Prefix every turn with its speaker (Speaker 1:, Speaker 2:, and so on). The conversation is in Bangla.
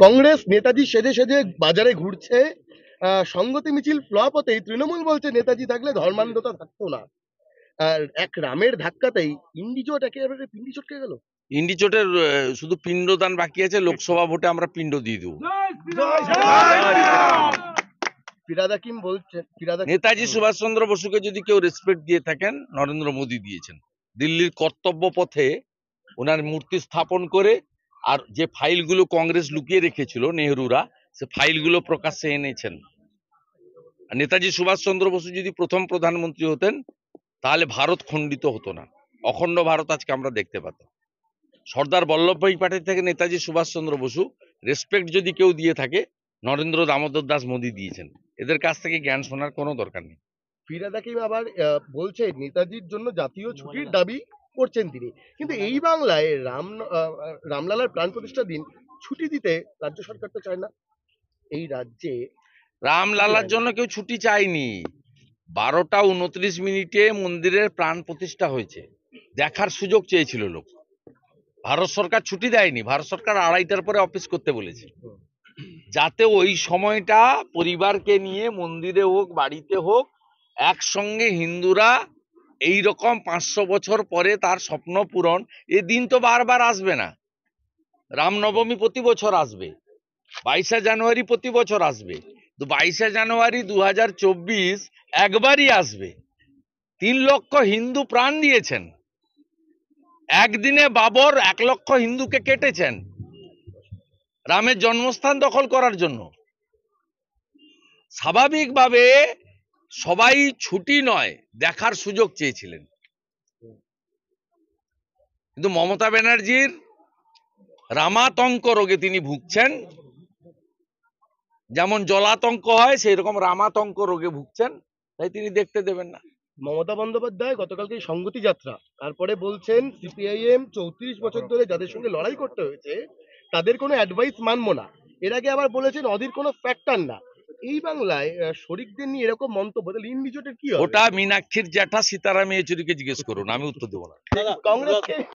Speaker 1: কংগ্রেস নেতাজি সেজে সেজে বাজারে ঘুরছে। সংগতি মিছিল ফ্লপ হতেই তৃণমূল বলছে নেতাজি থাকলে ধর্মান্ধতা থাকতো না। আর এক রামের ধাক্কাতেই ইন্ডিজোট একেবারে পিন্ডি চটকে গেল।
Speaker 2: ইন্ডিচোটের শুধু পিণ্ডদান বাকি আছে, লোকসভা ভোটে আমরা পিণ্ড দিয়ে দেবো।
Speaker 1: ফিরাদ হাকিম বলছেন
Speaker 2: নেতাজি সুভাষচন্দ্র বসুকে যদি কেউ রেসপেক্ট দিয়ে থাকেন, নরেন্দ্র মোদী দিয়েছেন। দিল্লির কর্তব্য পথে ওনার মূর্তি স্থাপন করে, আর যে ফাইলগুলো কংগ্রেস লুকিয়ে রেখেছিল নেহরুরা, সে ফাইলগুলো প্রকাশ্যে এনেছেন। আর নেতাজি সুভাষচন্দ্র বসু যদি প্রথম প্রধানমন্ত্রী হতেন, তাহলে ভারত খণ্ডিত হতো না, অখণ্ড ভারত আজকে আমরা দেখতে পেতাম। সর্দার বল্লভভাই প্যাটেল থেকে নেতাজি সুভাষচন্দ্র বসু রেসপেক্ট যদি কেউ দিয়ে থাকে, নরেন্দ্র দামোদর দাস মোদী দিয়েছেন। এদের কাছ থেকে জ্ঞান শোনার কোনো দরকার নেই।
Speaker 1: ফিরাদ হাকিম আবার বলছে নেতাজির জন্য জাতীয় ছুটির দাবি করছেন তিনি, কিন্তু এই বাংলায় রামলালার প্রাণ প্রতিষ্ঠার দিন ছুটি দিতে রাজ্য সরকার তো চায় না। এই রাজ্যে
Speaker 2: রামলালার জন্য কেউ ছুটি চায়নি। 12:29 মন্দিরের প্রাণ প্রতিষ্ঠা হয়েছে, দেখার সুযোগ চেয়েছিল লোক। ভারত সরকার ছুটি দেয়নি, ভারত সরকার 2:30টার পরে অফিস করতে বলেছে, যাতে ওই সময়টা পরিবারকে নিয়ে মন্দিরে হোক বাড়িতে হোক, একসঙ্গে হিন্দুরা এই রকম 500 বছর পরে তার স্বপ্ন পূরণ। এ দিন তো বারবার আসবে না। রামনবমী প্রতি বছর আসবে, 22শে জানুয়ারি প্রতি বছর আসবে, তো 22শে জানুয়ারি 2024 একবারই আসবে। 3 লক্ষ হিন্দু প্রাণ দিয়েছেন, একদিনে বাবর 1 লক্ষ হিন্দুকে কেটেছেন রামের জন্মস্থান দখল করার জন্য। স্বাভাবিকভাবে সবাই ছুটি নয়, দেখার সুযোগ চেয়েছিলেন। কিন্তু মমতা ব্যানার্জির রামাতঙ্ক রোগে তিনি ভুগছেন, যেমন জলাতঙ্ক হয় সেই রকম রামাতঙ্ক রোগে ভুগছেন, তাই তিনি দেখতে দেবেন না।
Speaker 1: মমতা বন্দ্যোপাধ্যায় গতকালকে সংগতি যাত্রা, তারপরে বলছেন সিপিআইএম 34 বছর ধরে যাদের সঙ্গে লড়াই করতে হয়েছে তাদের কোনো অ্যাডভাইস মানবো না। এর আগে আবার বলেছেন অধীর কোনো ফ্যাক্টর না। এই বাংলায় শরিকদের নিয়ে এরকম মন্তব্য, তাহলে ইন্ডিজোটের কি হবে?
Speaker 2: ওটা মীনাক্ষীর জ্যাঠা সীতারাম ইয়েচুরিকে জিজ্ঞেস করুন, আমি উত্তর দেবো না।
Speaker 1: কংগ্রেসকে